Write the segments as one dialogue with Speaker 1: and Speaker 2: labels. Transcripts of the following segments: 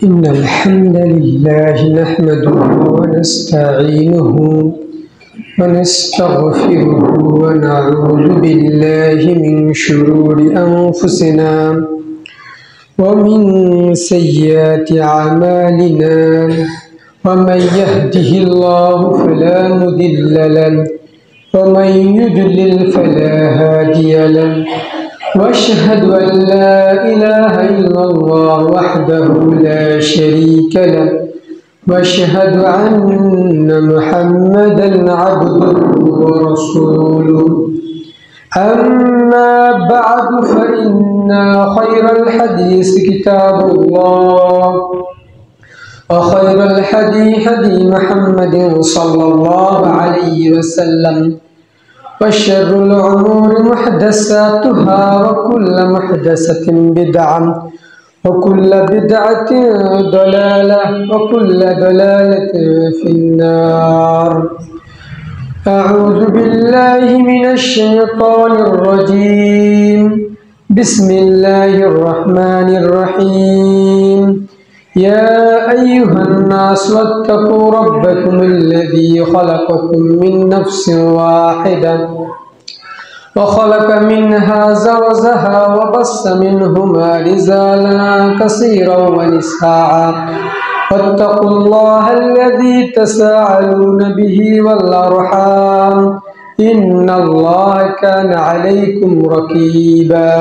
Speaker 1: إن الحمد لله نحمده ونستعينه ونستغفره ونعوذ بالله من شرور أنفسنا ومن سيئات أعمالنا ومن يهده الله فلا مضل له ومن يضلل فلا هادي له وأشهد أن لا إله إلا الله وحده لا شريك له وأشهد أن محمدا عبده ورسوله أما بعد فإن خير الحديث كتاب الله وخير الهدي هدي محمد صلى الله عليه وسلم وشر الأمور محدثاتها وكل محدثة بدعة وكل بدعة ضلالة وكل ضلالة في النار. أعوذ بالله من الشيطان الرجيم. بسم الله الرحمن الرحيم. يا أيها الناس اتقوا ربكم الذي خلقكم من نفس واحدة وخلق منها زوجها وبث منهما رجالا كثيرا ونساء واتقوا الله الذي تساءلون به والأرحام إن الله كان عليكم رقيبا.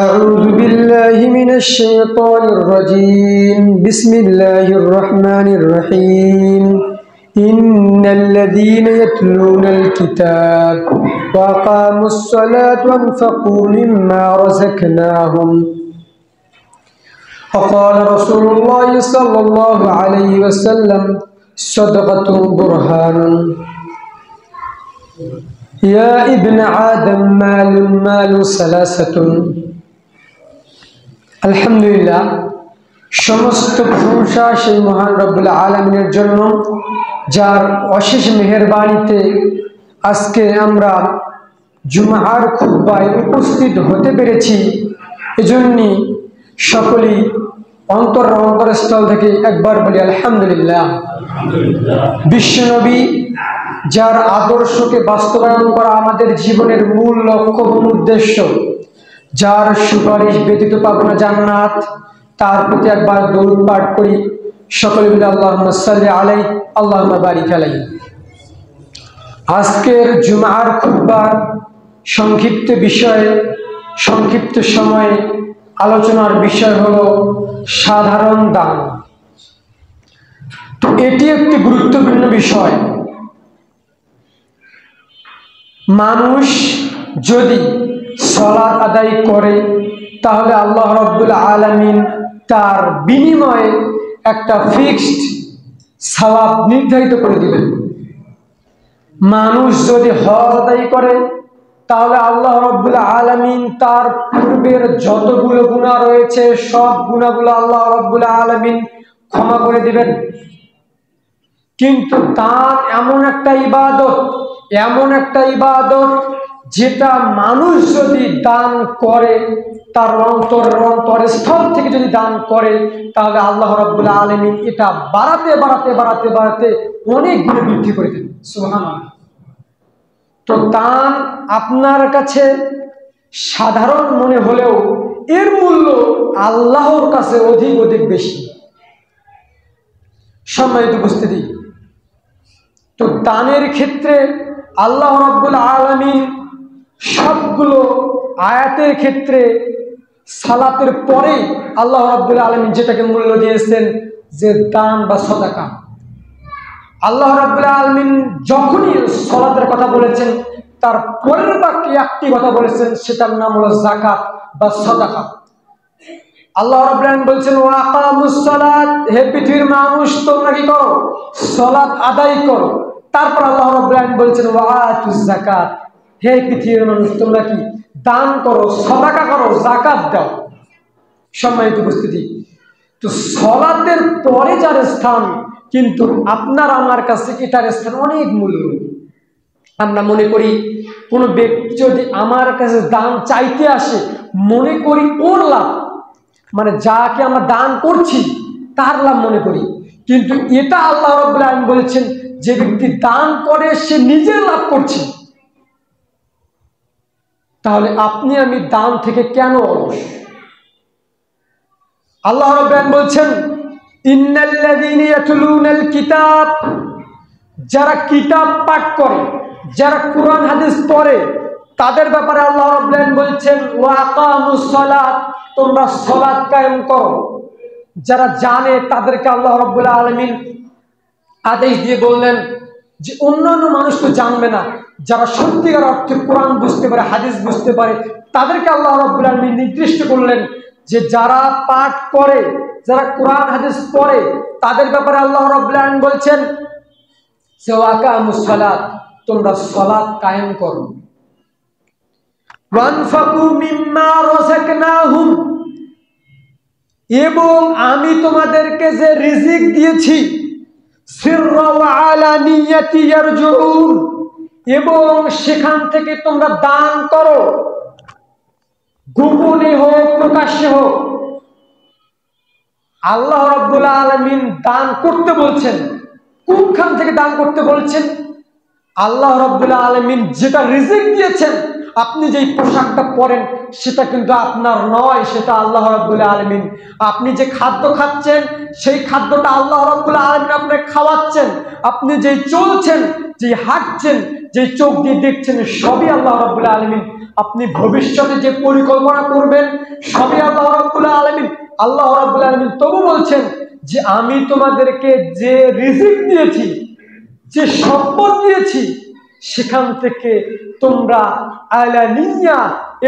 Speaker 1: أعوذ بالله من الشيطان الرجيم. بسم الله الرحمن الرحيم. إن الذين يتلون الكتاب وأقاموا الصلاة وأنفقوا مما رزقناهم وقال رسول الله صلى الله عليه وسلم صدقة برهان. يا ابن آدم مال ثلاثة. আলহামদুলিল্লাহ, সমস্ত প্রশংসা সেই মহান রব্বুল আলামিনের জন্য, যার অশেষ মেহেরবানিতে আজকে আমরা জুমার খুতবায় উপস্থিত হতে পেরেছি। এজন্য সকলেই অন্তরস্থল থেকে একবার বলি আলহামদুলিল্লাহ। বিশ্বনবী, যার আদর্শকে বাস্তবায়ন করা আমাদের জীবনের মূল লক্ষ্য এবং উদ্দেশ্য, যার সুপারিশ ব্যতীত পাবো না জান্নাত, তার প্রতি একবার দরুদ পাঠ করি সকলে মিলে আল্লাহুম্মা সাল্লি আলাইহি আল্লাহুম্মা বারিক আলাইহি। আজকের জুমার খুতবার সংক্ষিপ্ত সময়ে আলোচনার বিষয় হলো সাধারণ দান। তো এটি একটি গুরুত্বপূর্ণ বিষয়। মানুষ যদি সালাত আদায় করে তাহলে আল্লাহ রাব্বুল আলামিন তার বিনিময়ে একটা ফিক্সড সওয়াব নির্ধারিত করে দিবেন। মানুষ যদি হজ আদায় করে তাহলে আল্লাহ রাব্বুল আলামিন তার পূর্বের যতগুলো গুনাহ রয়েছে সব গুনাহগুলো আল্লাহ রাব্বুল আলামিন ক্ষমা করে দিবেন। কিন্তু দান এমন একটা ইবাদত যেটা মানুষ যদি দান করে, তার অন্তরস্থল থেকে যদি দান করে, তাহলে আল্লাহ রাব্বুল আলামিন এটা বাড়াতে অনেক গুণে বৃদ্ধি করে দেন। সুবহানাল্লাহ। তো দান আপনার কাছে সাধারণ মনে হলেও এর মূল্য আল্লাহর কাছে অধিক বেশি। সম্মানিত উপস্থিতি, তো দানের ক্ষেত্রে আল্লাহ রাব্বুল আলামিন সবগুলো আয়াতের ক্ষেত্রে সালাতের পরে আল্লাহ রাব্বুল আলামিন যেটাকে মূল্য দিয়েছেন যে দান বা সাদাকা। আল্লাহ রাব্বুল আলামিন যখনই সালাতের কথা বলেছেন তার পরের বাক্যে একটি কথা বলেছেন, সেটার নাম হলো যাকাত বা সাদাকা। আল্লাহ রাব্বুল আলামিন বলছেন ওয়া আকামুস সালাত, হে পৃথিবীর মানুষ তোমরা কি করো? সালাত আদায় করো। তারপর আল্লাহ রাব্বুল আলামিন বলছেন ওয়া আতুজ যাকাত, হে পৃথিবীর মানুষ তোমরা কি দান করো, সাদাকা করো, যাকাত দাও। সম্মানিত উপস্থিতি, তো সালাতের পরে যার স্থান, কিন্তু আপনার আমার কাছে এটার স্থান অনেক মূল্য। আমরা মনে করি কোনো ব্যক্তি যদি আমার কাছে দান চাইতে আসে, মনে করি ওর লাভ, মানে যাকে আমরা দান করছি তার লাভ মনে করি, কিন্তু এটা আল্লাহ রাব্বুল আলামিন বলেছেন যে ব্যক্তি দান করে সে নিজের লাভ করছে। তাহলে আপনি আমি দান থেকে কেন অলস? আল্লাহ রাব্বুল আলামিন বলছেন ইন্নাল্লাযীনা ইয়াতলুনাল কিতাব, যারা কিতাব পাঠ করে, যারা কোরআন হাদিস পড়ে, তাদের ব্যাপারে আল্লাহ রাব্বুল আলামিন বলছেন ওয়া আকামুস সালাত, তোমরা সালাত কায়েম করো। যারা জানে তাদেরকে আল্লাহ রাব্বুল আলামিন আদেশ দিয়ে বললেন যে অন্যান্য মানুষ তো জানবে না, যারা সত্যিকার অর্থে কোরআন বুঝতে পারে, হাদিস বুঝতে পারে, তাদেরকে আল্লাহ রাব্বুল আলামিন নির্দিষ্ট করলেন যে যারা পাঠ করে, যারা কোরআন হাদিস পড়ে, তাদের ব্যাপারে আল্লাহ রাব্বুল আলামিন বলছেন যে ওয়া আকামুস সালাত, তোমরা সালাত কায়েম করো। ওয়ানফাকু মিম্মা রাযাকনাহুম, এবং আমি তোমাদেরকে যে রিজিক দিয়েছি, সিররা ওয়া আলানিয়াতি ইয়ারজুউন, এবং সেখান থেকে তোমরা দান করো, গোপনে হোক প্রকাশ্যে হোক। আল্লাহ রাব্বুল আলামিন দান করতে বলছেন, কোনখান থেকে দান করতে বলছেন? আল্লাহ রাব্বুল আলামিন যেটা রিজিক দিয়েছেন, আপনি যেই পোশাকটা পরেন সেটা কিন্তু আপনার নয়, সেটা আল্লাহ রাব্বুল আলামিন। আপনি যে খাদ্য খাচ্ছেন সেই খাদ্যটা আল্লাহ রাব্বুল আলামিন আপনাকে খাওয়াচ্ছেন। আপনি যেই চলছেন, যেই হাঁটছেন, যেই চোখ দিয়ে দেখছেন, সবই আল্লাহ রাব্বুল আলামিন। আপনি ভবিষ্যতে যে পরিকল্পনা করবেন সবই আল্লাহ রাব্বুল আলামিন। আল্লাহ রাব্বুল আলামিন তবু বলছেন যে আমি তোমাদেরকে যে রিজিক দিয়েছি, যে সম্পদ দিয়েছি, সেখান থেকে তোমরা আলানিয়া,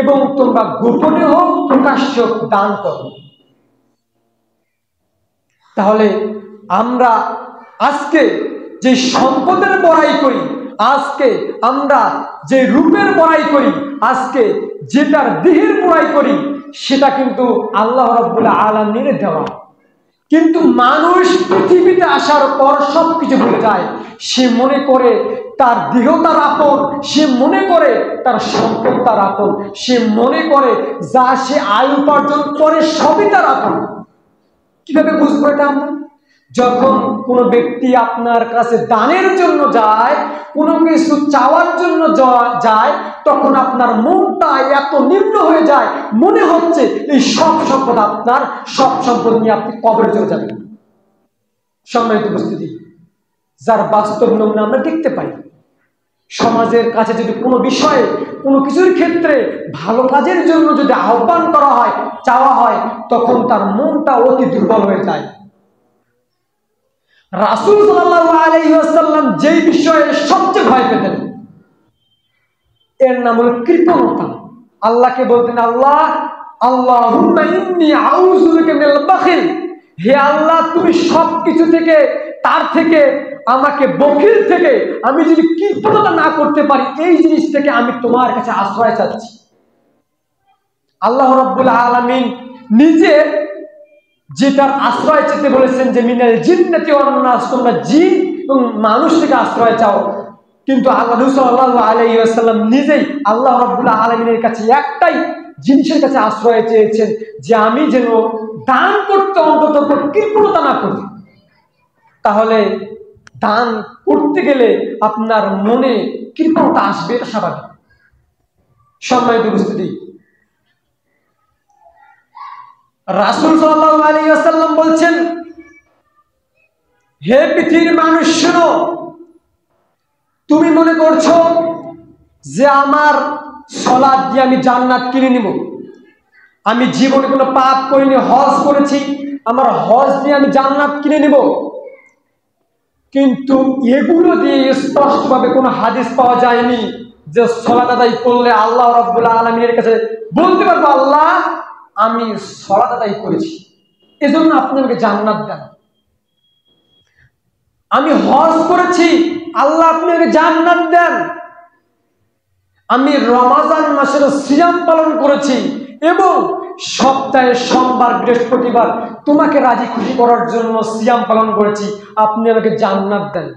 Speaker 1: এবং তোমরা গোপনে হোক প্রকাশ্য দান করো। তাহলে আমরা আজকে যে সম্পদের বড়াই করি, আজকে আমরা যে রূপের বড়াই করি, আজকে যেটার দেহের বড়াই করি, সেটা কিন্তু আল্লাহ রাব্বুল আলামিনের দেওয়া। কিন্তু মানুষ পৃথিবীতে আসার পর সবকিছু ভুলে যায়। সে মনে করে তার দেহ তার আপন, সে মনে করে তার সম্পদ তার আপন, সে মনে করে যা সে আয় উপার্জন করে সবই তার আপন। কিভাবে বুঝবো এটা আমরা? যখন কোনো ব্যক্তি আপনার কাছে দানের জন্য যায়, কোনো কিছু চাওয়ার জন্য যায়, তখন আপনার মনটা এত নিম্ন হয়ে যায়, মনে হচ্ছে এই সব সম্পদ আপনার, সব সম্পদ নিয়ে আপনি কবরে চলে যাবেন। সম্মানিত উপস্থিতি, যার বাস্তব নমুনা আমরা দেখতে পাই। সমাজের কাছে যদি কোনো বিষয়ে, কোনো কিছুর ক্ষেত্রে ভালো কাজের জন্য যদি আহ্বান করা হয়, চাওয়া হয়, তখন তার মনটা অতি দুর্বল হয়ে যায়। রাসূল সাল্লাল্লাহু আলাইহি ওয়াসাল্লাম যেই বিষয়ে সবচেয়ে ভয় পেতেন, এর নাম হলো কৃপণতা। আল্লাহকে বলতেন আল্লাহ, আল্লাহুম্মা ইন্নী আউযু বিকা মিনাল বাখিল, হে আল্লাহ তুমি সবকিছু থেকে, তার থেকে, আমাকে বখিল থেকে, আমি যদি কৃপণতা না করতে পারি, এই জিনিস থেকে আমি তোমার কাছে আশ্রয় চাচ্ছি। আল্লাহ রাব্বুল আলামিন নিজে যেটার আশ্রয় চেতে বলেছেন যে মিনাল জিন্নাতি ওয়ান নাস, তোমরা জিন এবং মানুষ থেকে আশ্রয় চাও। কিন্তু আল্লাহ সাল্লাল্লাহু আলাইহি ওয়াসাল্লাম নিজেই আল্লাহ রাব্বুল আলামিনের কাছে একটাই জিনিসের কাছে আশ্রয় চেয়েছেন, যে আমি যেন দান করতে অন্তত কৃপণতা না করি। তাহলে দান করতে গেলে আপনার মনে কৃপণতা আসবে, এটা স্বাভাবিক। সম্মানিত উপস্থিতি, রাসূল সাল্লাল্লাহু আলাইহি ওয়াসাল্লাম বলছেন, হে পৃথিবীর মানুষ শোনো, তুমি মনে করছো যে আমার সালাত দিয়ে আমি জান্নাত কিনে নিব, আমি জীবনে কোনো পাপ করিনি, হজ করেছি, আমার হজ দিয়ে আমি জান্নাত কিনে নিব। কিন্তু এগুলো দিয়ে স্পষ্টভাবে কোনো হাদিস পাওয়া যায়নি যে সালাত আদায় করলে আল্লাহ রাব্বুল আলামিনের কাছে বলতে পারবো আল্লাহ আমি সালাত আদায় করেছি, এজন্য আপনি আমাকে জান্নাত দেন। আমি হজ করেছি, আল্লাহ আপনি আমাকে জান্নাত দেন। আমি রমাজান মাসের সিয়াম পালন করেছি এবং সপ্তাহে সোমবার বৃহস্পতিবার তোমাকে রাজি খুশি করার জন্য সিয়াম পালন করেছি, আপনি আমাকে জান্নাত দেন।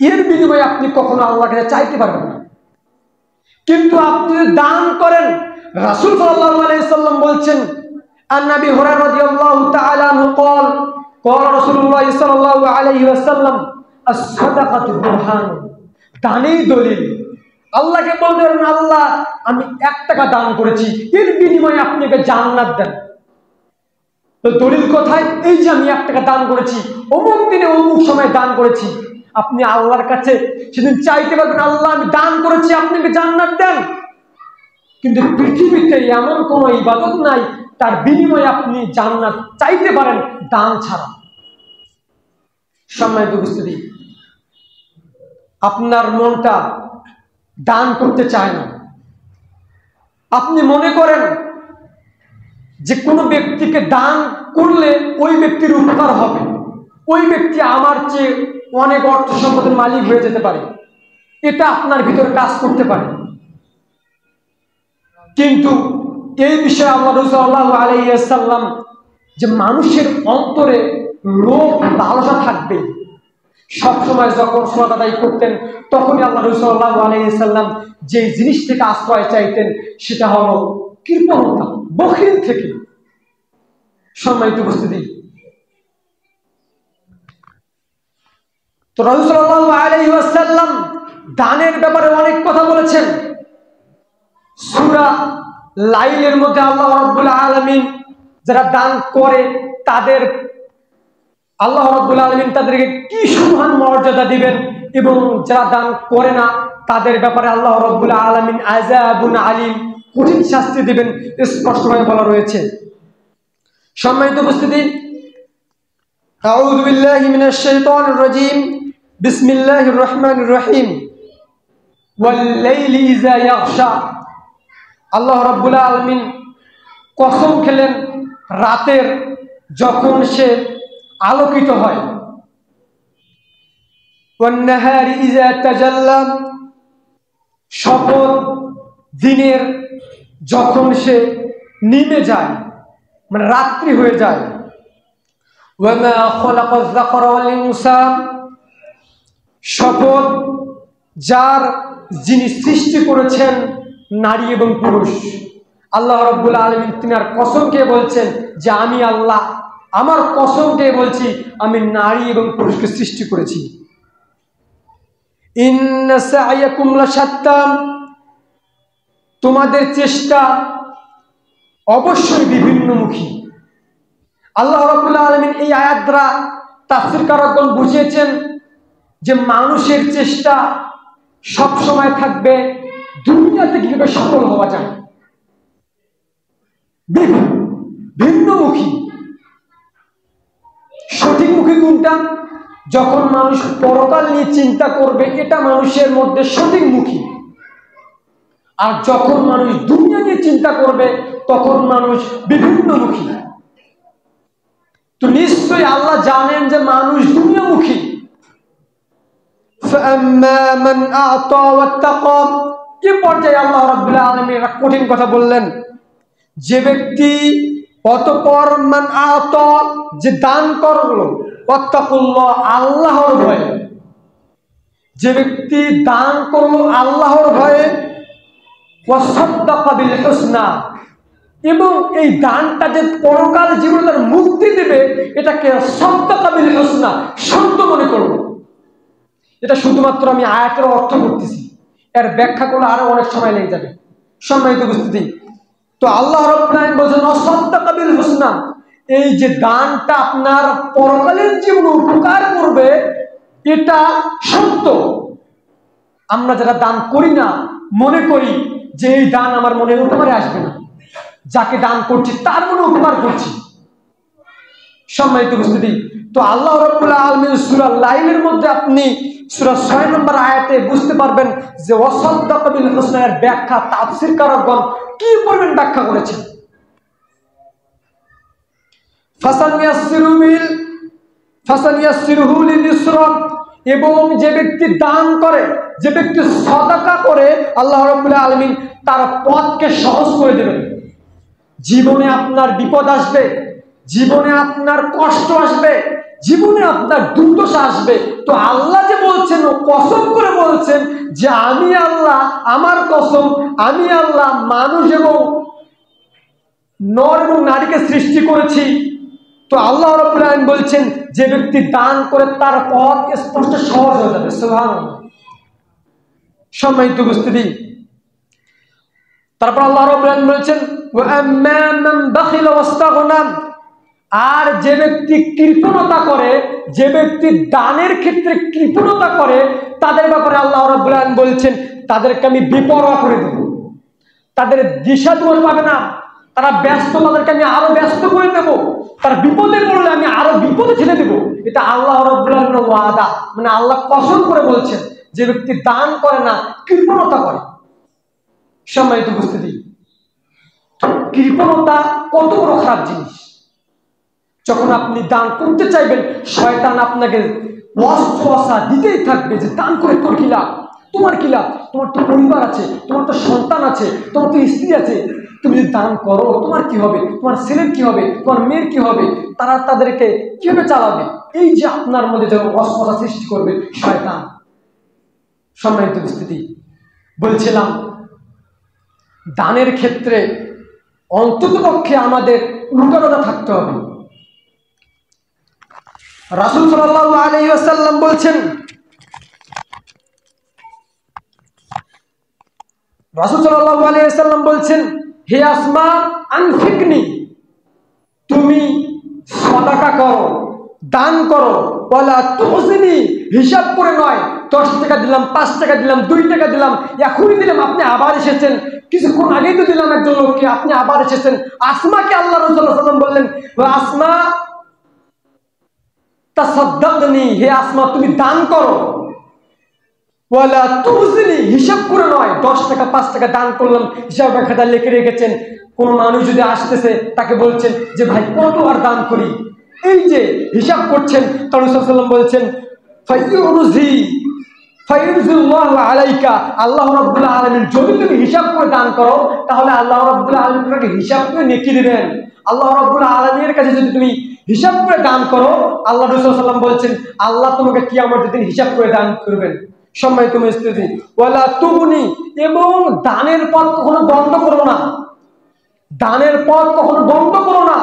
Speaker 1: এর বিনিময়ে আপনি কখনো আল্লাহর কাছে চাইতে পারবেন না। কিন্তু আপনি যদি দান করেন, রাসূল সাল্লাল্লাহু আলাইহি সাল্লাম বলছেন, আন নবী হুরায়রা রাদিয়াল্লাহু তাআলা আনহু قال قال রাসূলুল্লাহ সাল্লাল্লাহু আলাইহি ওয়াসাল্লাম আস-সাদাকাতু বুরহান, দানই দলিল। আল্লাহকে বলবেন, আল্লাহ আমি 1 টাকা দান করেছি, এর বিনিময়ে আপনি আমাকে জান্নাত দেন। তো দলিল কোথায়? এই যে আমি 1 টাকা দান করেছি, অমুক দিনে অমুক সময় দান করেছি। আপনি আল্লাহর কাছে সেদিন চাইতে পারবেন, আল্লাহ আমি দান করেছি, আপনি আমাকে জান্নাত দেন। কিন্তু পৃথিবীতে এমন কোন ইবাদত নাই তার বিনিময়ে আপনি জান্নাত চাইতে পারেন দান ছাড়া। সম্মানিত উপস্থিতি, আপনার মনটা দান করতে চায় না। আপনি মনে করেন যে কোনো ব্যক্তিকে দান করলে ওই ব্যক্তির উপকার হবে, ওই ব্যক্তি আমার চেয়ে অনেক অর্থ সম্পদের মালিক হয়ে যেতে পারে, এটা আপনার ভিতরে কাজ করতে পারে। কিন্তু এই বিষয়ে আল্লাহ রাসূল সাল্লাল্লাহু আলাইহি ওয়াসাল্লাম যে মানুষের অন্তরে লোভ লালসা থাকবে, সবসময় যখন সালাত আদায় করতেন তখনই আল্লাহ রাসূল সাল্লাল্লাহু আলাইহি ওয়াসাল্লাম যে জিনিস থেকে আশ্রয় চাইতেন সেটা হলো কৃপণতা, বখিল থেকে। সম্মানিত উপস্থিতি, তো রাসূল সাল্লাল্লাহু আলাইহি ওয়াসাল্লাম দানের ব্যাপারে অনেক কথা বলেছেন। সূরা লাইলের মধ্যে আল্লাহ রাব্বুল আলামিন যারা দান করে তাদের আল্লাহ রাব্বুল আলামিন তাদেরকে কি সুমহান মর্যাদা দিবেন, এবং যারা দান করে না তাদের ব্যাপারে আল্লাহ রাব্বুল আলামিন আযাবুন আলীম, কঠিন শাস্তি দিবেন, স্পষ্টভাবে বলা রয়েছে। সম্মানিত উপস্থিতি, আউযু বিল্লাহি মিনাশ শাইতানির রাজীম, বিসমিল্লাহির রহমানির রহিম। ওয়াল লাইলি ইযা ইয়াগশা, আল্লাহ রাব্বুল আলামিন কসম খেলেন রাতের যখন সে আলোকিত হয়। ওয়ান নাহারি ইযা তাজাল্লা, শপথ দিনের যখন সে নেমে যায়, মানে রাত্রি হয়ে যায়। ওয়া মা খালাকায যাকারা ওয়াল উনসা, শপথ যার যিনি সৃষ্টি করেছেন নারী এবং পুরুষ। আল্লাহ রাব্বুল আলামিন তিনার কসমকে বলছেন যে আমি আল্লাহ আমার কসমকে বলছি আমি নারী এবং পুরুষকে সৃষ্টি করেছি। ইন্না সা'য়াকুম লাশাত্তা, তোমাদের চেষ্টা অবশ্যই বিভিন্নমুখী। আল্লাহ রাব্বুল আলামিন এই আয়াত দ্বারা তাফসীরকারগণ বুঝিয়েছেন যে মানুষের চেষ্টা সব সময় থাকবে দুনিয়াতে কিভাবে সফল হওয়া যায়, ভিন্নমুখী। সঠিকমুখী কোনটা? যখন মানুষ পরকাল নিয়ে চিন্তা করবে এটা মানুষের মধ্যে সঠিকমুখী, আর যখন মানুষ দুনিয়া নিয়ে চিন্তা করবে তখন মানুষ বিভিন্নমুখী। তো নিশ্চয়ই আল্লাহ জানেন যে মানুষ দুনিয়ামুখী। فَأَمَّا مَنْ أَعْطَى وَاتَّقَى, এই পর্যায়ে আল্লাহ রাব্বুল আলামিন একটা কঠিন কথা বললেন, যে ব্যক্তি অতঃপর মান আ'তা, যে দান করলো, ওয়াত্তাকুল্লাহ, আল্লাহর ভয়ে, যে ব্যক্তি দান করলো আল্লাহর ভয়ে, ওয়াসাদ্দাকা বিল হুসনা, এবং এই দানটা যে পরকাল জীবনে তার মুক্তি দেবে এটাকে সাদ্দাকা বিল হুসনা, সত্য মনে করলো। এটা শুধুমাত্র আমি আয়াতের অর্থ করতেছি, এর ব্যাখ্যা করলে আরো অনেক সময় লেগে যাবে। সম্মানিত উপস্থিতি, তো আল্লাহ রাব্বুল আলামিন বলেন সাদ্দাকা বিল হুসনা, এই যে দানটা আপনার পরকালের জীবনে উপকার করবে এটা সত্য। আমরা যারা দান করি না মনে করি যে এই দান আমার মনে উপকারে আসবে না, যাকে দান করছি তার মনে উপকার করছি। সম্মানিত উপস্থিতি, তো আল্লাহ রাব্বুল আলামিন সূরা লাইলের মধ্যে আপনি সূরা 6 নম্বর আয়াতে বুঝতে পারবেন যে ওয়াসাদ্দাকা বিল হুসনা এর ব্যাখ্যা তাফসীরকারগণ কি পরিমাণ ব্যাখ্যা করেছেন। ফাসানিয়াসসিরুহু লিল ইসরা, এবং যে ব্যক্তি দান করে, যে ব্যক্তি সাদাকা করে, আল্লাহ রাব্বুল আলামিন তার পথকে সহজ করে দেবেন। জীবনে আপনার বিপদ আসবে, জীবনে আপনার কষ্ট আসবে, জীবনে আপনার দুর্দশা আসবে, তো আল্লাহ যে বলছেন, ও কসম করে বলছেন যে আমি আল্লাহ, আমার কসম, আমি আল্লাহ মানুষ এবং নর এবং নারীকে সৃষ্টি করেছি। তো আল্লাহ রাব্বুল আলামিন বলছেন যে ব্যক্তি দান করে তার পথ স্পষ্ট সহজ হয়ে যাবে। সুবহানাল্লাহ। সম্মানিত উপস্থিতি, তারপর আল্লাহ রাব্বুল আলামিন বলছেন ওয়া আম্মা মান বাখিলা ওয়াস্তাগনা, আর যে ব্যক্তি কৃপণতা করে, যে ব্যক্তি দানের ক্ষেত্রে কৃপণতা করে, তাদের ব্যাপারে আল্লাহ রাব্বুল আলামিন বলছেন তাদেরকে আমি বেপরোয়া করে দেব, তাদের দিশা দোষ পাবে না, তারা ব্যস্ত, তাদেরকে আমি আরো ব্যস্ত করে দেব, তার বিপদে পড়লে আমি আরো বিপদে ঠেলে দেব। এটা আল্লাহ রাব্বুল আলামিনের ওয়াদা, মানে আল্লাহ কসম করে বলছেন যে ব্যক্তি দান করে না, কৃপণতা করে। সম্মানিত উপস্থিতি, কৃপণতা কত বড় খারাপ জিনিস। যখন আপনি দান করতে চাইবেন, শয়তান আপনাকে ওয়াসওয়াসা দিতেই থাকবে যে দান করে তোর কি লাভ, তোমার কি লাভ, তোমার তো পরিবার আছে, তোমার তো সন্তান আছে, তোমার তো স্ত্রী আছে, তুমি যদি দান করো তোমার কি হবে, তোমার ছেলের কি হবে, তোমার মেয়ের কি হবে, তারা তাদেরকে কিভাবে চালাবে, এই যে আপনার মধ্যে যখন ওয়াসওয়াসা সৃষ্টি করবে শয়তান। সম্মানিত উপস্থিতি, বলছিলাম দানের ক্ষেত্রে অন্ততপক্ষে আমাদের উদারতা থাকতে হবে। রাসূল সাল্লাল্লাহু আলাইহি ওয়াসাল্লাম বলছেন, রাসূল সাল্লাল্লাহু আলাইহি ওয়াসাল্লাম বলছেন, হে আসমা আনফিকনি, তুমি সাদাকা করো, দান করো, ওয়ালা তুহসিনি, হিসাব করে নয়, 10 টাকা দিলাম, 5 টাকা দিলাম, 2 টাকা দিলাম, এখনই দিলাম, আপনি আবার এসেছেন, কিছুক্ষণ আগেই তো দিলাম একজন লোককে, আপনি আবার এসেছেন। আসমাকে আল্লাহ রাসূল সাল্লাল্লাহু আলাইহি ওয়াসাল্লাম বললেন, আসমা তাসাদ্দাকনি, হে আসমা তুমি দান করো, ওয়ালা তুহসিনি, হিসাব করে নয়, 10 টাকা 5 টাকা দান করলাম, হিসাব খাতা লিখে রেখেছেন। কোন মানুষ যদি আসতেছে তাকে বলছেন যে ভাই কত আর দান করি, এই যে হিসাব করছেন, তাহলে রাসূল সাল্লাল্লাহু আলাইহি ওয়াসাল্লাম বলছেন ফায়ুরজি ফায়ুরজিল্লাহু আলাইকা, আল্লাহ রাব্বুল আলামিন যদি তুমি হিসাব করে দান করো, তাহলে আল্লাহ রাব্বুল আলামিন তোমাকে হিসাব করে নেকি দিবেন। আল্লাহ রাব্বুল আলামিনের কাছে যদি তুমি হিসাব করে দান করো, আল্লাহ রাসূল সাল্লাল্লাহু আলাইহি ওয়াসাল্লাম বলছেন আল্লাহ তোমাকে কিয়ামতের দিন হিসাব করে দান করবেন। সম্মানিত উপস্থিতি, ওয়ালা তুগনি, এবং দানের পথ কখনো বন্ধ করো না, দানের পথ কখনো বন্ধ করো না।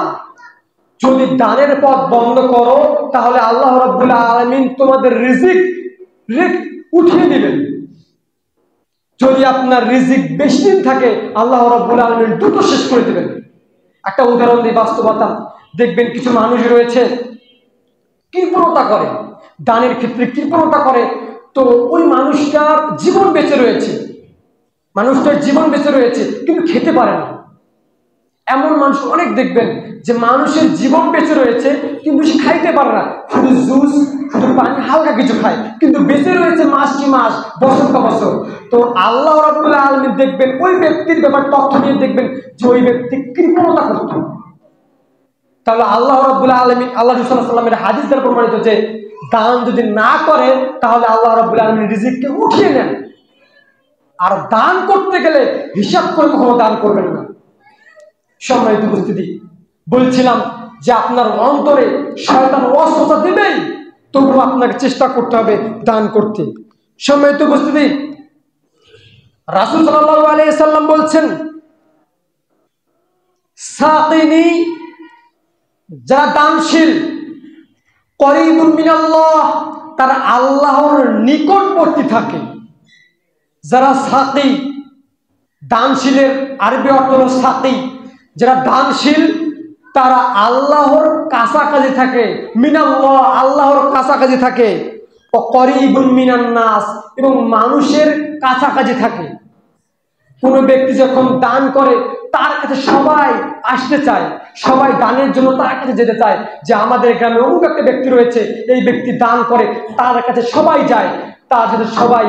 Speaker 1: যদি দানের পথ বন্ধ করো তাহলে আল্লাহ রাব্বুল আলামিন তোমাদের রিজিক উঠিয়ে দিবেন। যদি আপনার রিজিক বেশি দিন থাকে, আল্লাহ রাব্বুল আলামিন দ্রুত শেষ করে দিবেন। একটা উদাহরণ দিই, বাস্তবতা। দেখবেন কিছু মানুষ রয়েছে কৃপণতা করে, দানের ক্ষেত্রে কৃপণতা করে, তো ওই মানুষটার জীবন বেঁচে রয়েছে, মানুষটার জীবন বেঁচে রয়েছে কিন্তু খেতে পারে না। এমন মানুষ অনেক দেখবেন যে মানুষের জীবন বেঁচে রয়েছে কিন্তু সে খাইতে পারে না, শুধু জুস, শুধু পানি, হালকা কিছু খায়, কিন্তু বেঁচে রয়েছে মাস কি মাস, বছর কা বছর। তো আল্লাহ রাব্বুল আলামিন দেখবেন ওই ব্যক্তির ব্যাপার তথ্য নিয়ে দেখবেন যে ওই ব্যক্তি কৃপণতা করত। তাহলে আল্লাহ রাব্বুল আলামিন, আল্লাহ রাসূল সাল্লাল্লাহু আলাইহি ওয়াসাল্লামের হাদিস দ্বারা প্রমাণিত যে দান যদি না করে তাহলে আল্লাহ রাব্বুল আলামিন রিজিককে উঠিয়ে নেন। আর দান করতে গেলে হিসাব করে কখনো দান করবেন না। সম্মানিত উপস্থিতি, বলছিলাম যে আপনার অন্তরে শয়তান ওয়াসওয়াসা দিবেই, তবুও আপনাকে চেষ্টা করতে হবে দান করতে। সম্মানিত উপস্থিতি, রাসূল সাল্লাল্লাহু আলাইহি ওয়াসাল্লাম বলছেন সাকিনি, যারা দানশীল, করিবুন মিনাল্লাহ, তারা আল্লাহর নিকটবর্তী থাকে। যারা সাকি, দানশীলের আরবি অর্থ হলো সাকি, যারা দানশীল তারা আল্লাহর কাছাকাছি থাকে, মিনাল্লাহ, আল্লাহর কাছাকাছি থাকে, ও করিবুন মিনান নাস, এবং মানুষের কাছাকাছি থাকে। কোনো ব্যক্তি যখন দান করে তার কাছে সবাই আসতে চায়, সবাই দানের জন্য তার কাছে যেতে চায়, যে আমাদের গ্রামে অমুক একটা ব্যক্তি রয়েছে, এই ব্যক্তি দান করে, তার কাছে সবাই যায়, তার সাথে সবাই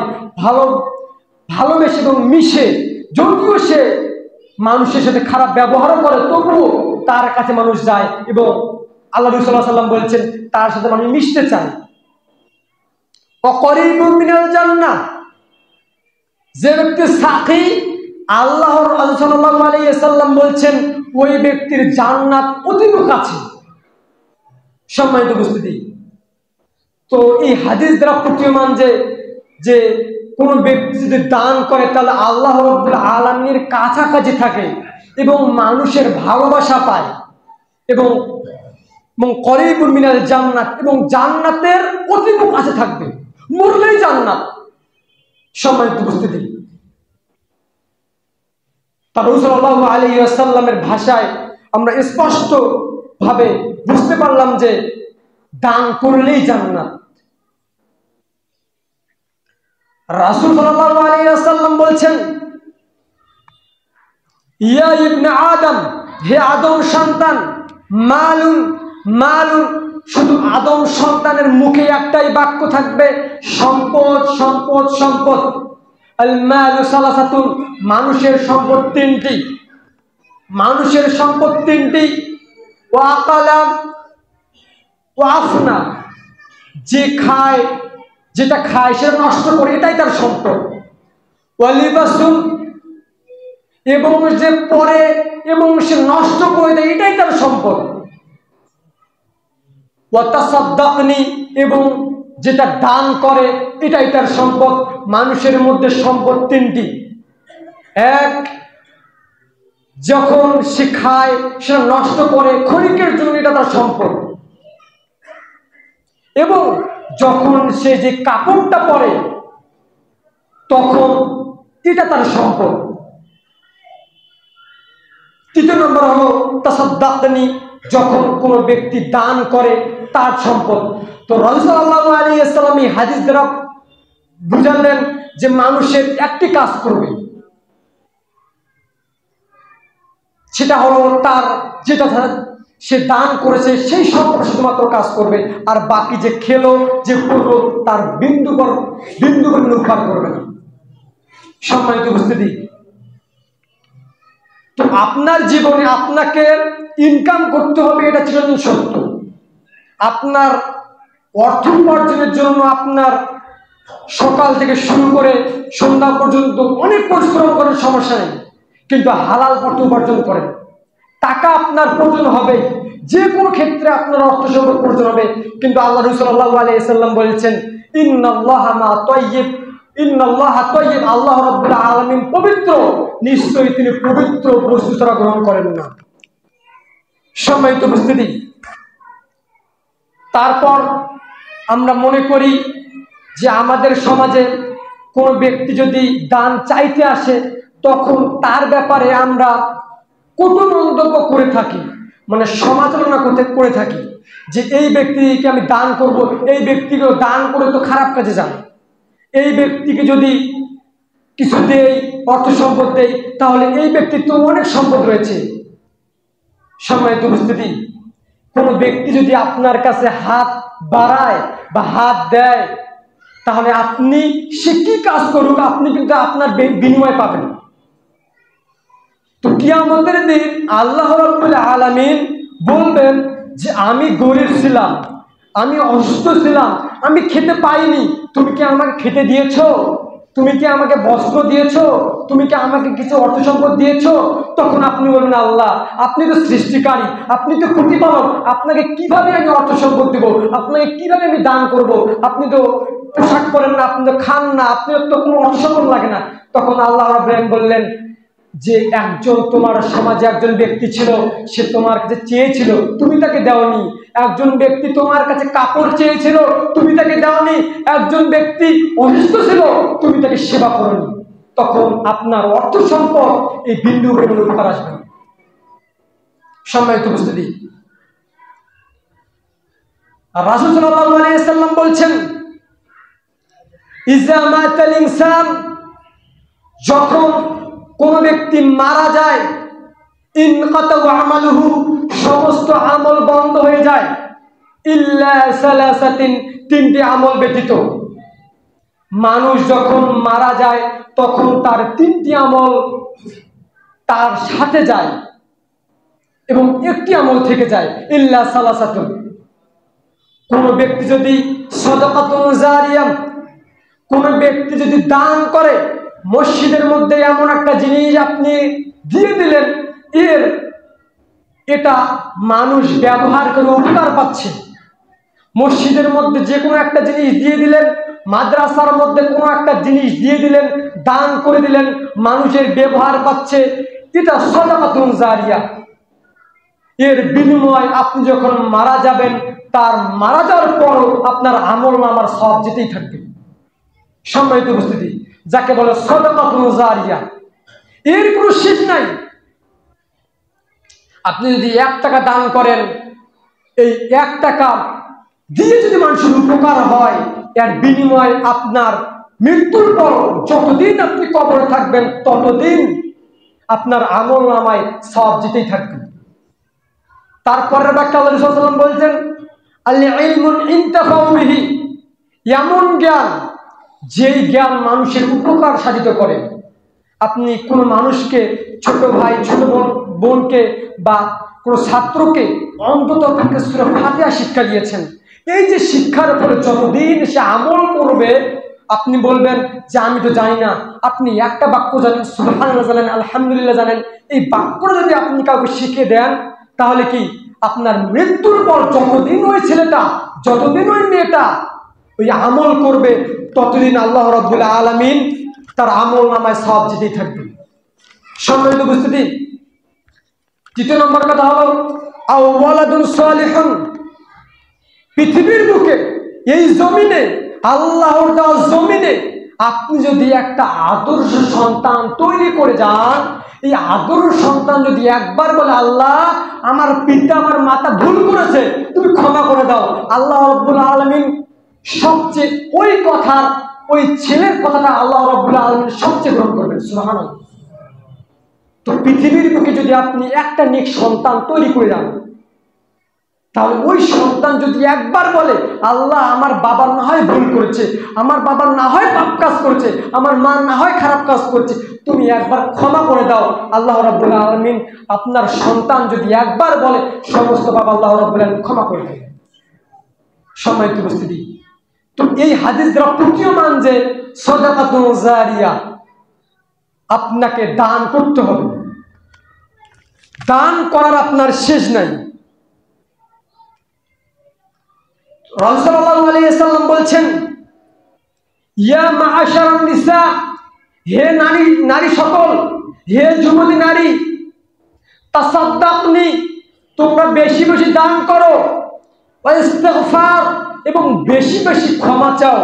Speaker 1: ভালোবেসে এবং মিশে। যদিও সে মানুষের সাথে খারাপ ব্যবহারও করে, তবুও তার কাছে মানুষ যায়, এবং আল্লাহ রাসূল সাল্লাল্লাহু আলাইহি ওয়াসাল্লাম বলছেন তার সাথে মানুষ মিশতে চায়। করিবুন মিনাল জান্নাহ, যে ব্যক্তি সাকি, আল্লাহর রাসূল সাল্লাল্লাহু আলাইহি ওয়াসাল্লাম বলছেন ওই ব্যক্তির জান্নাত অতীব কাছে। সম্মানিত উপস্থিতি, তো এই হাদিস দ্বারা প্রতীয়মান যে কোন ব্যক্তি যদি দান করে তাহলে আল্লাহ রাব্বুল আলামিনের কাছাকাছি থাকে এবং মানুষের ভালোবাসা পায় এবং করিবুন মিনাল জান্নাত, এবং জান্নাতের অতীব কাছে থাকবে, মরলেই জান্নাত। সম্মানিত উপস্থিতি, তার রাসূল সাল্লাল্লাহু আলাইহি ওয়াসাল্লামের ভাষায় আমরা স্পষ্ট ভাবে বুঝতে পারলাম যে দান করলেই জান্নাত। রাসূল সাল্লাল্লাহু আলাইহি ওয়াসাল্লাম বলছেন, ইয়া ইবনে আদম, হে আদম সন্তান, মালুন মালুন, শুধু আদম সন্তানের মুখে একটাই বাক্য থাকবে, সম্পদ সম্পদ সম্পদ। আল মালু সালাসাতুন, মানুষের সম্পদ তিনটি, মানুষের সম্পদ তিনটি। ওয়া আকালাম ওয়া আফনা, যে খায়, যেটা খায় সেটা নষ্ট করে, এটাই তার সম্পদ। ওয়া লিবাসুন, এবং যে পরে এবং সে নষ্ট করে দেয়, এটাই তার সম্পদ। ওয়া তাসাদ্দাকনি, এবং যেটা দান করে, এটাই তার সম্পদ। মানুষের মধ্যে সম্পদ তিনটি। এক, যখন সে খায় সেটা নষ্ট করে, ক্ষণিকের জন্য এটা তার সম্পদ। এবং যখন সে যে কাপড়টা পরে তখন এটা তার সম্পদ। তৃতীয় নম্বর হলো তাসাদ্দাকনি, যখন কোনো ব্যক্তি দান করে তার সম্পদ। তো রাসূল সাল্লাল্লাহু আলাইহি ওয়াসাল্লাম এই হাদিস দ্বারা বুঝালেন যে মানুষের একটি কাজ করবে, সেটা হলো তার যেটা সে দান করেছে সেই সম্পদ শুধুমাত্র কাজ করবে, আর বাকি যে খেলো যে করলো তার বিন্দু উপকার করবে না। সম্মানিত উপস্থিতি, তো আপনার জীবনে আপনাকে ইনকাম করতে হবে, এটা চিরন্তন সত্য। আপনার অর্থ উপার্জনের জন্য আপনার সকাল থেকে শুরু করে সন্ধ্যা পর্যন্ত অনেক পরিশ্রম করেন, সমস্যা নেই, কিন্তু হালাল অর্থ উপার্জন করেন। টাকা আপনার প্রয়োজন হবে, যে কোনো ক্ষেত্রে আপনার অর্থ সম্পদ প্রয়োজন হবে, কিন্তু আল্লাহ রাসূল সাল্লাল্লাহু আলাইহি ওয়াসাল্লাম বলেছেন, ইন্নাল্লাহা মা তাইয়্যিব, ইন্নাল্লাহা তাইয়্যিব, আল্লাহ রাব্বুল আলামিন পবিত্র, নিশ্চয়ই তিনি পবিত্র বস্তু ছাড়া গ্রহণ করেন না। সম্মানিত উপস্থিতি, তারপর আমরা মনে করি যে আমাদের সমাজে কোনো ব্যক্তি যদি দান চাইতে আসে তখন তার ব্যাপারে আমরা কটু মন্তব্য করে থাকি, মানে সমালোচনা করে থাকি যে এই ব্যক্তিকে আমি দান করব, এই ব্যক্তিকেও দান করে তো খারাপ কাজে যান, এই ব্যক্তিকে যদি কিছু দেই, অর্থ সম্পদ দেই, তাহলে এই ব্যক্তির তো অনেক সম্পদ রয়েছে। সম্মানিত উপস্থিতি, কোনো ব্যক্তি যদি আপনার কাছে হাত বাড়ায় বা হাত দেয়, তাহলে আপনি সে কি কাজ করুক আপনি কিন্তু আপনার বিনিময় পাবেন। তো কিয়ামতের দিন আল্লাহ রাব্বুল আলামিন বলবেন যে আমি গরীব ছিলাম, আমি অসুস্থ ছিলাম, আমি খেতে পাইনি, তুমি কি আমাকে খেতে দিয়েছো? তুমি কি আমাকে বস্ত্র দিয়েছো? তুমি কি আমাকে কিছু অর্থ সম্পদ দিয়েছো? তখন আপনি বলবেন, আল্লাহ আপনি তো সৃষ্টিকারী, আপনি তো প্রতিপালক, আপনাকে কিভাবে আমি অর্থ সম্পদ দেবো, আপনাকে কিভাবে আমি দান করব? আপনি তো পোশাক পরেন না, আপনি তো খান না, আপনার তো কোনো অর্থ সম্পদ লাগে না। তখন আল্লাহ রাব্বুল আলামিন বললেন যে একজন তোমার সমাজে একজন ব্যক্তি ছিল, সে তোমার কাছে চেয়েছিল, তুমি তাকে দাওনি। একজন ব্যক্তি তোমার কাছে কাপড় চেয়েছিল, তুমি তাকে দাওনি। একজন ব্যক্তি অসুস্থ ছিল, তুমি তাকে সেবা করোনি। তখন আপনার অর্থ সম্পদ এই বিন্দু উপকার আসবে। সম্মানিত উপস্থিতি, রাসূল সাল্লাল্লাহু আলাইহি ওয়াসাল্লাম বলছেন, ইজা মাতাল ইনসান, যখন কোন ব্যক্তি মারা যায়, ইনকাতা আমালুহু, সমস্ত আমল বন্ধ হয়ে যায়, ইল্লা সালাসাতিন, তিনটি আমল ব্যতীত। মানুষ যখন মারা যায় তখন তার তিনটি আমল তার সাথে যায় এবং একটি আমল থেকে যায়, ইল্লা সালাসাতুন। কোন ব্যক্তি যদি সাদাকাতুন জারিয়া, কোন ব্যক্তি যদি দান করে, মসজিদের মধ্যে এমন একটা জিনিস আপনি দিয়ে দিলেন, এটা মানুষ ব্যবহার করে উপকার পাচ্ছে, মসজিদের মধ্যে যে কোনো একটা জিনিস দিয়ে দিলেন, মাদ্রাসার মধ্যে কোনো একটা জিনিস দিয়ে দিলেন, দান করে দিলেন, মানুষের ব্যবহার পাচ্ছে, এটা সাদাকাতুন জারিয়া। এর বিনিময় আপনি যখন মারা যাবেন, তার মারা যাওয়ার পরও আপনার আমলনামার সওয়াব যেতেই থাকবে। সম্মানিত উপস্থিতি, যাকে বলে সাদাকাতুন জারিয়া, এর কোনো শেষ নাই। আপনি যদি 1 টাকা দান করেন, এই 1 টাকা দিয়ে যদি মানুষের উপকার হয়, এর বিনিময়ে আপনার মৃত্যুর পর যতদিন আপনি কবরে থাকবেন ততদিন আপনার আমলনামায় সওয়াব যেতেই থাকবে। তারপরের ব্যাখ্যা আল্লাহ রাসূল সাল্লাল্লাহু আলাইহি ওয়াসাল্লাম বলছেন, আল ইলমুন ইনতাফাউ বিহি, এমন জ্ঞান যেই জ্ঞান মানুষের উপকার সাধিত করে। আপনি কোনো মানুষকে, ছোট ভাই ছোট বোনকে বা কোনো ছাত্রকে অন্তত সূরা ফাতিহা শিক্ষা দিয়েছেন। এই যে শিক্ষার উপরে যতদিন সে আমল করবে, আপনি বলবেন যে আমি তো জানি না, আপনি একটা বাক্য জানেন, সুবহানাল্লাহ জানেন, আলহামদুলিল্লাহ জানেন, এই বাক্যটা যদি আপনি কাউকে শিখিয়ে দেন, তাহলে কি আপনার মৃত্যুর পর যতদিন ওই ছেলেটা, যতদিন ওই মেয়েটা ওই আমল করবে, ততদিন আল্লাহ রাব্বুল আলামিন তার আমলনামায় সওয়াব যেতেই থাকবে। সম্মানিত উপস্থিতি, 3 নম্বর কথা হলো আও ওয়ালাদুন সালিহুন, পৃথিবীর বুকে এই জমিনে, আল্লাহর দেওয়া জমিনে আপনি যদি একটা আদর্শ সন্তান তৈরি করে যান, এই আদর্শ সন্তান যদি একবার বলে আল্লাহ আমার পিতা আমার মাতা ভুল করেছে, তুমি ক্ষমা করে দাও, আল্লাহ রাব্বুল আলামিন সবচেয়ে ওই কথার, ওই ছেলের কথাটা আল্লাহ রাব্বুল আলামিন সবচেয়ে গ্রহণ করবেন। সুবহানাল্লাহ। তো পৃথিবীর বুকে যদি আপনি একটা নেক সন্তান তৈরি করে যান, তাহলে ওই সন্তান যদি একবার বলে আল্লাহ আমার বাবা না হয় ভুল করেছে, আমার বাবা না হয় পাপ কাজ করেছে, আমার মা না হয় খারাপ কাজ করছে, তুমি একবার ক্ষমা করে দাও, আল্লাহ রাব্বুল আলামিন আপনার সন্তান যদি একবার বলে সমস্ত পাপ আল্লাহ রাব্বুল আলামিন ক্ষমা করে দেন। সম্মানিত উপস্থিতি, তো এই হাদিস দ্বারা প্রতীয়মান যে সাদাকাতুন জারিয়া, আপনাকে দান করতে হবে, দান করার আপনার শেষ নাই। রাসূল সাল্লাল্লাহু আলাইহি ওয়াসাল্লাম বলছেন, ইয়া মাআশারান নিসা, হে নারী সকল, হে যুবতী নারী, তাসাদ্দাকনি, তোমরা বেশি বেশি দান করো, ওয়া ইস্তিগফার, এবং বেশি বেশি ক্ষমা চাও।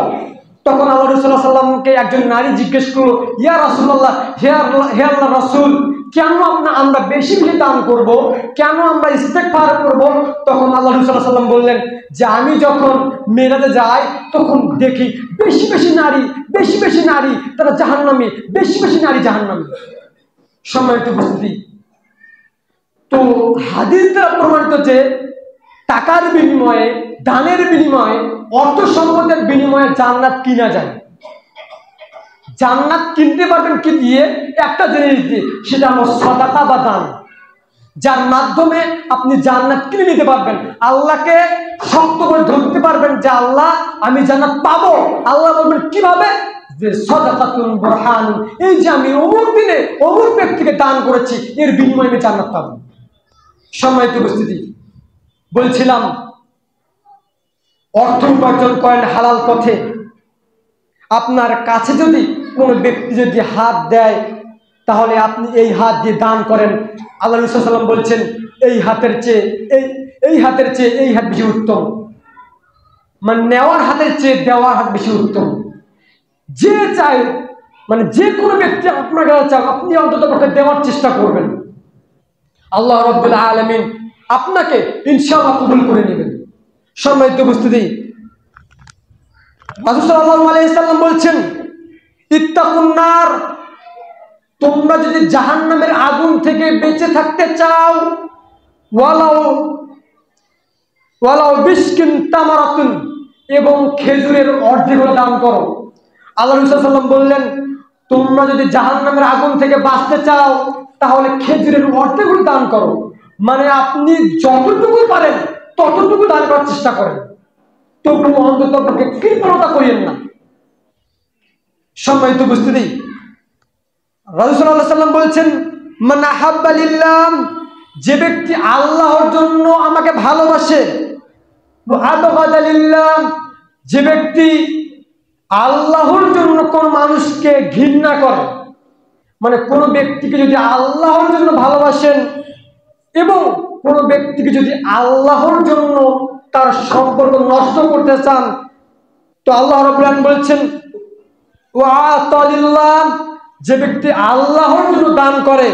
Speaker 1: তখন আল্লাহ রাসূল সাল্লাল্লাহু আলাইহি ওয়াসাল্লামকে একজন নারী জিজ্ঞেস করলো, ইয়া রাসূলুল্লাহ, হে আল্লাহ রাসূল, কেন আমরা বেশি বেশি দান করব, কেন আমরা ইস্তেগফার করব? তখন আল্লাহ রাসূল সাল্লাল্লাহু আলাইহি ওয়াসাল্লাম বললেন যে আমি যখন মেরাজে যাই তখন দেখি বেশি বেশি নারী তারা জাহান্নামী, বেশি বেশি নারী জাহান্নামী। সম্মানিত উপস্থিতি, তো হাদিস দ্বারা প্রমাণিত যে টাকার বিনিময়ে, দানের বিনিময়ে, অর্থ সম্পদের বিনিময়ে জান্নাত কিনা যায়। জান্নাত কিনতে পারবেন কি দিয়ে? একটা জিনিস দিয়ে, সেটা হলো সাদাকা বা দান, যার মাধ্যমে আপনি জান্নাত কিনে নিতে পারবেন, আল্লাহকে শক্ত করে ধরতে পারবেন যে আল্লাহ আমি জান্নাত পাবো। আল্লাহ বলবেন কিভাবে? যে সাদাকাতুন বুরহান, এই যে আমি অমুক দিনে অমুক ব্যক্তিকে দান করেছি, এর বিনিময়ে আমি জান্নাত পাবো। সম্মানিত উপস্থিতি, বলছিলাম অর্থ উপার্জন করেন হালাল পথে। আপনার কাছে যদি কোনো ব্যক্তি যদি হাত দেয়, তাহলে আপনি এই হাত দিয়ে দান করেন। আল্লাহ রাসূল সাল্লাল্লাহু আলাইহি ওয়াসাল্লাম বলছেন এই হাতের চেয়ে এই হাত বেশি উত্তম, মানে নেওয়ার হাতের চেয়ে দেওয়ার হাত বেশি উত্তম। যে চাই, মানে যে কোনো ব্যক্তি আপনার কাছে চান, আপনি অন্তত দেওয়ার চেষ্টা করবেন, আল্লাহ রাব্বুল আলামিন আপনাকে ইনশাআল্লাহ কবুল করে নেবেন। সম্মানিত উপস্থিতি, রাসূল সাল্লাল্লাহু আলাইহি ওয়াসাল্লাম বলছেন ইত্তাকুন নার, তোমরা যদি জাহান্নামের আগুন থেকে বেঁচে থাকতে চাও, ওয়ালাউ বিশকিন তামারাতুন, এবং খেজুরের অর্ধেক দান করো। আল্লাহ রাসূল সাল্লাল্লাহু আলাইহি ওয়াসাল্লাম বললেন তোমরা যদি জাহান্নামের আগুন থেকে বাঁচতে চাও, তাহলে খেজুরের অর্ধেক দান করো। মানে আপনি যতটুকু পারেন ততটুকু দান করার চেষ্টা করেন, তবু অন্তত কৃপণতা করিয়েন না। সম্মানিত উপস্থিতি, রাসূল সাল্লাল্লাহু আলাইহি ওয়াসাল্লাম বলছেন মান আহাব্বা লিল্লাহ, যে ব্যক্তি আল্লাহর জন্য আমাকে ভালোবাসে, আবগাদা লিল্লাহ, যে ব্যক্তি আল্লাহর জন্য কোন মানুষকে ঘৃণা করে, মানে কোন ব্যক্তিকে যদি আল্লাহর জন্য ভালোবাসেন এবং কোন ব্যক্তিকে যদি আল্লাহর জন্য তার সম্পর্ক নষ্ট করতে চান, তো আল্লাহ রাব্বুল আলামিন বলছেন ওয়াতালিল্লাহ, যে ব্যক্তি আল্লাহর জন্য দান করে,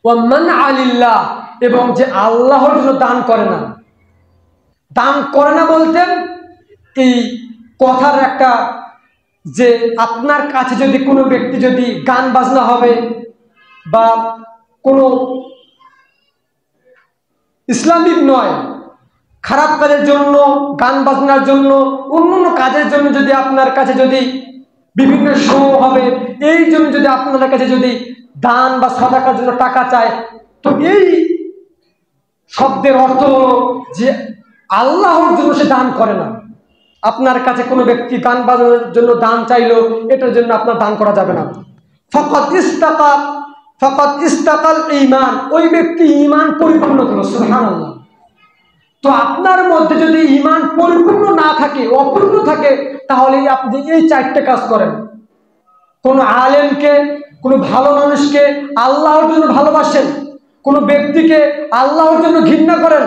Speaker 1: ওয়া মানআলিল্লাহ, এবং যে আল্লাহর জন্য দান করে না। দান করে না বলতে এই কথার একটা, যে আপনার কাছে যদি কোনো ব্যক্তি যদি গান বাজনা হবে বা কোনো ইসলামিক নয় খারাপ কাজের জন্য, গান বাজনার জন্য, অন্য কাজের জন্য যদি আপনার কাছে যদি বিভিন্ন শো হবে, এই জন্য যদি আপনাদের কাছে যদি দান বা সাদাকার জন্য টাকা চায়, তো এই শব্দের অর্থ হলো যে আল্লাহর জন্য সে দান করে না। আপনার কাছে কোনো ব্যক্তি গান বাজানোর জন্য দান চাইলো, এটার জন্য আপনার দান করা যাবে না। ফাকাত ইস্তাকাল ঈমান, ওই ব্যক্তি ঈমান পরিপূর্ণ করলো। সুবহানাল্লাহ। তো আপনার মধ্যে যদি ঈমান পরিপূর্ণ না থাকে, অপূর্ণ থাকে, তাহলে আপনি এই চারটে কাজ করেন। কোনো আলেমকে, কোনো ভালো মানুষকে আল্লাহর জন্য ভালোবাসেন, কোনো ব্যক্তিকে আল্লাহর জন্য ঘৃণা করেন,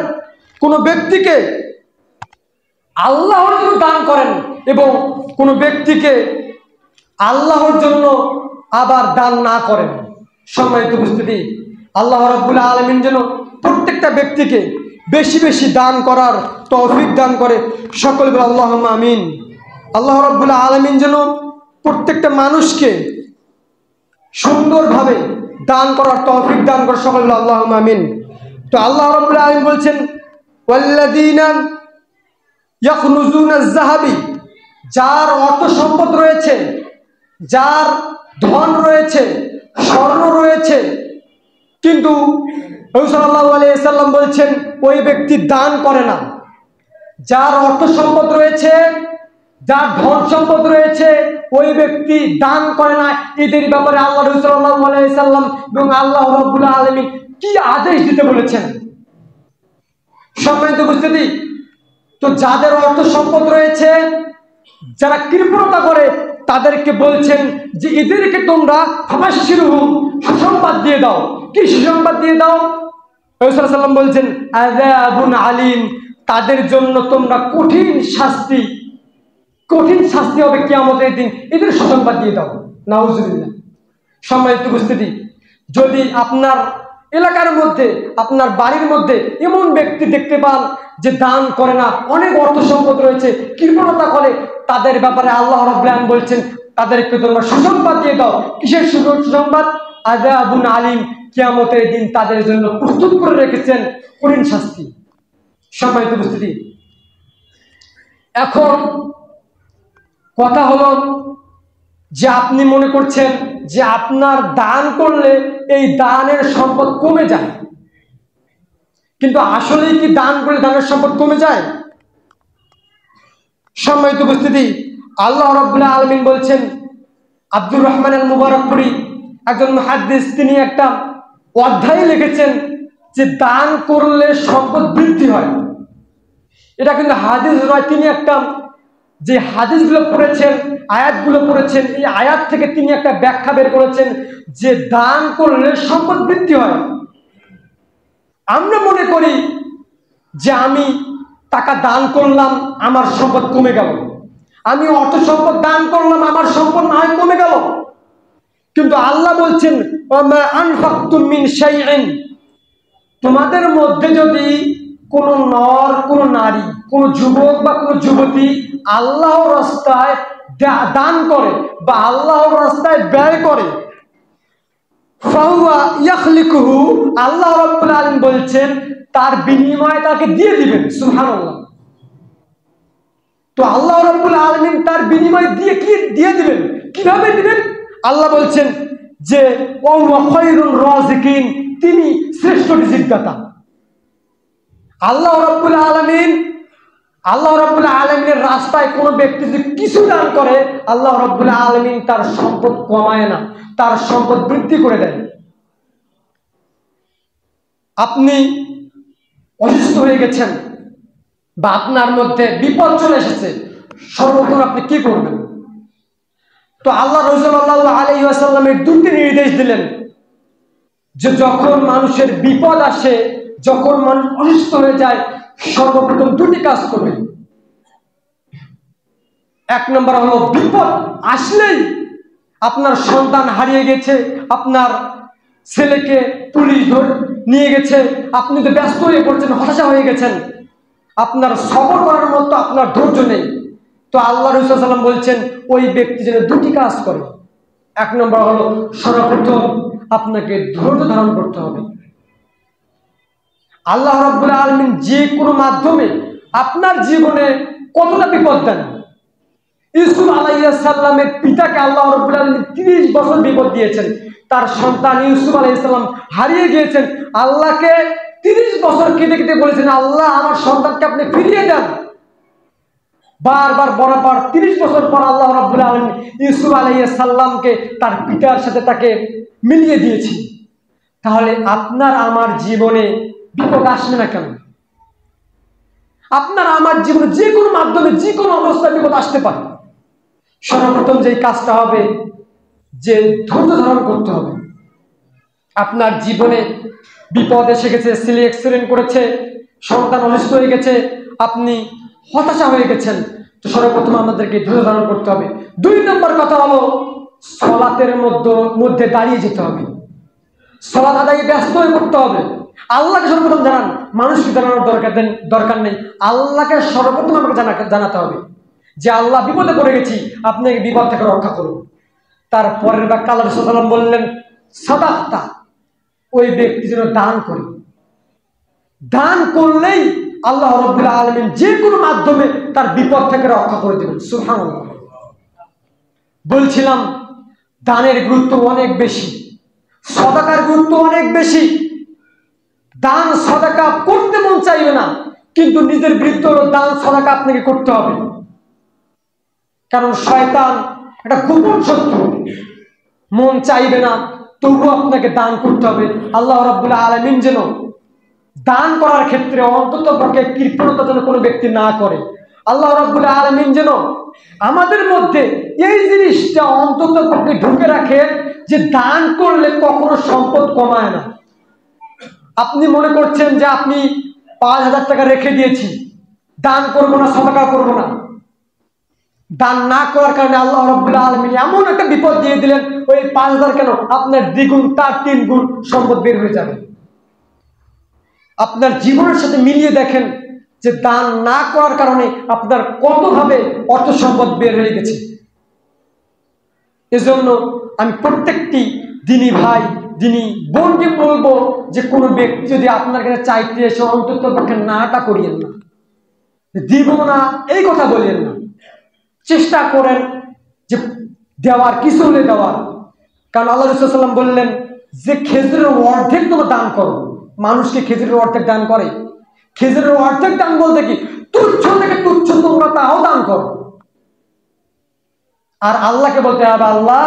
Speaker 1: কোনো ব্যক্তিকে আল্লাহর জন্য দান করেন, এবং কোনো ব্যক্তিকে আল্লাহর জন্য আবার দান না করেন। সম্মানিত উপস্থিতি, আল্লাহ রাব্বুল আলামিন যেন প্রত্যেকটা ব্যক্তিকে বেশি বেশি দান করার তৌফিক দান করে। সকলে বলে আল্লাহুম্মা আমিন। আল্লাহ রাব্বুল আলামিন যেন প্রত্যেকটা মানুষকে সুন্দরভাবে দান করার তৌফিক দান করে। সকলে বলে আল্লাহুম্মা আমিন। তো আল্লাহ রাব্বুল আলামিন বলছেন ওয়াল্লাযীনা ইয়াকনুজুনা আয-যাহাবি, যার অর্থ সম্পদ রয়েছে, যার ধন রয়েছে, স্বর্ণ রয়েছে, কিন্তু রাসূল সাল্লাল্লাহু আলাইহি ওয়াসাল্লাম বলছেন ওই ব্যক্তি দান করে না। যার অর্থ সম্পদ রয়েছে, যার ধন সম্পদ রয়েছে, ওই ব্যক্তি দান করে না। এদের ব্যাপারে আল্লাহ রাসূল সাল্লাল্লাহু আলাইহি ওয়াসাল্লাম এবং আল্লাহ রাব্বুল আলামিন কি আদেশ দিতে বলেছেন। সম্মানিত উপস্থিতি, তো যাদের অর্থ সম্পদ রয়েছে, যারা কৃপণতা করে, তাদেরকে বলছেন যে এদেরকে তোমরা ফাবাশশিরহুম, সুসংবাদ দিয়ে দাও। কি সুসংবাদ দিয়ে দাও? রাসূল সাল্লাল্লাহু আলাইহি ওয়াসাল্লাম বলছেন আযাবুন আলীম, তাদের জন্য তোমরা কঠিন শাস্তি হবে কিয়ামতের দিন, এদের সুসংবাদ দিয়ে দাও। নাউজুবিল্লাহ। সম্মানিত উপস্থিতি, যদি আপনার এলাকার মধ্যে, আপনার বাড়ির মধ্যে এমন ব্যক্তি দেখতে পান যে দান করে না, অনেক অর্থ সম্পদ রয়েছে, কৃপণতা করে, তাদের ব্যাপারে আল্লাহ রাব্বুল আলামিন বলছেন তাদেরকে তোমরা সুসংবাদ দিয়ে দাও। কিসের সুসংবাদ? আযাবুন আলীম, কিয়ামতের দিন তাদের জন্য প্রস্তুত করে রেখেছেন কঠিন শাস্তি। সম্মানিত উপস্থিতি, এখন কথা হলো যে আপনি মনে করছেন যে আপনার দান করলে এই দানের সম্পদ কমে যায়, কিন্তু আসলেই কি দান করলে দানের সম্পদ কমে যায়? সম্মানিত উপস্থিতি, আল্লাহ রাব্বুল আলামিন বলছেন, আব্দুর রহমান আল মুবারকপুরি একজন মুহাদ্দিস, তিনি একটা অধ্যায় লিখেছেন যে দান করলে সম্পদ বৃদ্ধি হয়। এটা কিন্তু হাদিস নয়, তিনি একটা যে হাদিসগুলো পড়েছেন, আয়াতগুলো পড়েছেন, এই আয়াত থেকে তিনি একটা ব্যাখ্যা বের করেছেন যে দান করলে সম্পদ বৃদ্ধি হয়। আমরা মনে করি যে আমি টাকা দান করলাম, আমার সম্পদ কমে গেল, আমি অর্থ সম্পদ দান করলাম, আমার সম্পদ না হয় কমে গেল। কিন্তু আল্লাহ বলছেন ওমা আনফাকতুম মিন শাইইন, তোমাদের মধ্যে যদি কোনো নর, কোনো নারী, কোনো যুবক বা কোনো যুবতী আল্লাহর রাস্তায় দান করে বা আল্লাহর রাস্তায় ব্যয় করে, ফাহুয়া ইয়াখলিকুহু, আল্লাহ রাব্বুল আলামিন বলছেন তার বিনিময়ে তাকে দিয়ে দিবেন। সুবহানাল্লাহ। তো আল্লাহ রাব্বুল আলামিন তার বিনিময়ে দিয়ে দিবেন। কিভাবে দিবেন? আল্লাহ বলছেন যে ওয়া খায়রুর রাযিকিন, তিনি শ্রেষ্ঠ রিজিকদাতা। আল্লাহ রাব্বুল আলামিনের রাস্তায় কোনো ব্যক্তি যদি কিছু দান করে, আল্লাহ রাব্বুল আলামিন তার সম্পদ কমায় না, তার সম্পদ বৃদ্ধি করে দেয়। আপনি অসুস্থ হয়ে গেছেন, বা আপনার মধ্যে বিপদ চলে এসেছে, সর্বপ্রথম আপনি কি করবেন? তো আল্লাহ রাসূল সাল্লাল্লাহু আলাইহি ওয়াসাল্লামের দুটি নির্দেশ দিলেন যে যখন মানুষের বিপদ আসে, যখন মানুষ অসুস্থ হয়ে যায়, সর্বপ্রথম দুটি কাজ করবেন। এক নম্বর হলো, বিপদ আসলেই আপনার সন্তান হারিয়ে গেছে, আপনার ছেলেকে পুলিশ ধরে নিয়ে গেছে, আপনি তো ব্যস্ত হয়ে পড়ছেন, হতাশা হয়ে গেছেন, আপনার সবর করার মতো আপনার ধৈর্য নেই। তো আল্লাহ রাসূল সাল্লাল্লাহু আলাইহি ওয়াসাল্লাম বলছেন ওই ব্যক্তি যেন দুটি কাজ করে। এক নম্বর হলো, সর্বপ্রথম আপনাকে ধৈর্য ধারণ করতে হবে। আল্লাহ রাব্বুল আলামিন যে কোনো মাধ্যমে আপনার জীবনে কতটা বিপদ দেন। ইউসুফ আলাইহিস সালামের পিতাকে আল্লাহ রাব্বুল আলামিন 30 বছর বিপদ দিয়েছেন, তার সন্তান ইউসুফ আলাইহিস সালাম হারিয়ে গিয়েছেন। আল্লাহকে 30 বছর কেঁদে কেঁদে বলেছেন, আল্লাহ আমার সন্তানকে আপনি ফিরিয়ে দেন। বারবার বরাবর 30 বছর পর আল্লাহ রাব্বুল আলামিন ইউসুফ আলাইহিস সালামকে তার পিতার সাথে তাকে মিলিয়ে দিয়েছেন। তাহলে আপনার আমার জীবনে বিপদ আসবে না কেন? আপনার আমার জীবনে যে কোনো মাধ্যমে যে কোনো অবস্থায় বিপদ আসতে পারে। সর্বপ্রথম যে কাজটা হবে, যে ধৈর্য ধারণ করতে হবে। আপনার জীবনে বিপদ এসে গেছে, ছেলে অ্যাক্সিডেন্ট করেছে, সন্তান অসুস্থ হয়ে গেছে, আপনি হতাশা হয়ে গেছেন, তো সর্বপ্রথম আমাদেরকে ধৈর্য ধারণ করতে হবে। 2 নম্বর কথা হলো, সালাতের মধ্যে দাঁড়িয়ে যেতে হবে, সালাত আদায়ে ব্যস্ত হয়ে পড়তে হবে। আল্লাহকে সর্বপ্রথম জানান, মানুষকে জানানোর দরকার নেই, আল্লাহকে সর্বপ্রথম আমাকে জানাতে হবে যে আল্লাহ বিপদে পড়ে গেছি, আপনাকে বিপদ থেকে রক্ষা করুন। তারপরের বাক্যে আল্লাহ রাসূল সাল্লাল্লাহু আলাইহি ওয়াসাল্লাম বললেন, সাদাকতা, ওই ব্যক্তি যেন দান করে। দান করলেই আল্লাহ রাব্বুল আলামিন যে কোনো মাধ্যমে তার বিপদ থেকে রক্ষা করে দেবেন। সুবহানাল্লাহ। বলছিলাম দানের গুরুত্ব অনেক বেশি, সদাকার গুরুত্ব অনেক বেশি। দান সদাকা করতে মন চাইবে না, কিন্তু নিজের বিরুদ্ধে হলো দান সদাকা আপনাকে করতে হবে। কারণ শয়তান একটা গোপন শত্রু, মন চাইবে না তবুও আপনাকে দান করতে হবে। আল্লাহ রাব্বুল আলামিন যেন দান করার ক্ষেত্রে অন্তত পক্ষে কৃপণতা যেন কোনো ব্যক্তি না করে। আল্লাহ রাব্বুল আলামিন যেন আমাদের মধ্যে এই জিনিসটা অন্তত পক্ষে ঢুকে রাখে যে দান করলে কখনো সম্পদ কমায় না। আপনি মনে করছেন যে আপনি 5000 টাকা রেখে দিয়েছি, দান করবো না, সদকা করবো না, দান না করার কারণে আল্লাহ রাব্বুল আলামিন এমন একটা বিপদ দিয়ে দিলেন, ওই 5000 কেন আপনার দ্বিগুণ, তার 3 গুণ সম্পদ বের হয়ে যাবে। আপনার জীবনের সাথে মিলিয়ে দেখেন যে দান না করার কারণে আপনার কতভাবে অর্থ সম্পদ বের হয়ে গেছে। এজন্য আমি প্রত্যেকটি দিনী ভাই, দিনী বোনকে বলবো যে কোনো ব্যক্তি যদি আপনার কাছে চাইতে এসে অন্তত পক্ষে নাটা করিয়েন না, দিব না এই কথা বলিয়েন না, চেষ্টা করেন যে দেওয়ার, কিছু হলে দেওয়ার। কারণ আল্লাহ রাসূল সাল্লাল্লাহু আলাইহি ওয়াসাল্লাম বললেন যে খেজুরের অর্ধেক তোমরা দান করো। মানুষকে খেজুরের অর্ধেক দান করে, খেজুরের অর্ধেক দান বলতে কি, তুচ্ছ থেকে তুচ্ছ তোমরা তাও দান করো। আর আল্লাহকে বলতে হবে, আল্লাহ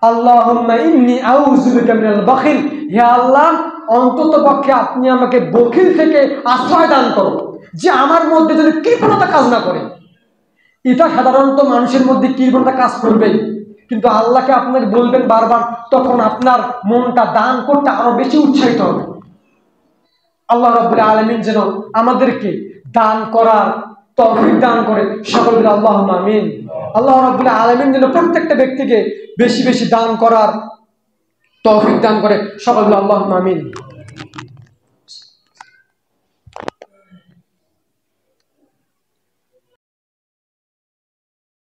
Speaker 1: আল্লাহুম্মা ইন্নী আউযু বিকা মিনাল বাখিল, হে আল্লাহ অন্তত পক্ষে আপনি আমাকে বখিল থেকে আশ্রয় দান করো, যে আমার মধ্যে যদি কৃপণতা কাজ না করে। এটা সাধারণত মানুষের মধ্যে কৃপণতা কাজ করবে, কিন্তু আল্লাহকে আপনাকে বলবেন বারবার, তখন আপনার মনটা দান করতে আরো বেশি উৎসাহিত হবে। আল্লাহ রাব্বুল আলামিন যেন আমাদেরকে দান করার তৌফিক দান করে, সকলে বলি আল্লাহুম্মা আমিন। আল্লাহ রাব্বুল আলামিন যেন প্রত্যেকটা ব্যক্তিকে বেশি বেশি দান করার তৌফিক দান করে, সকলে বলি আল্লাহুম্মা আমিন।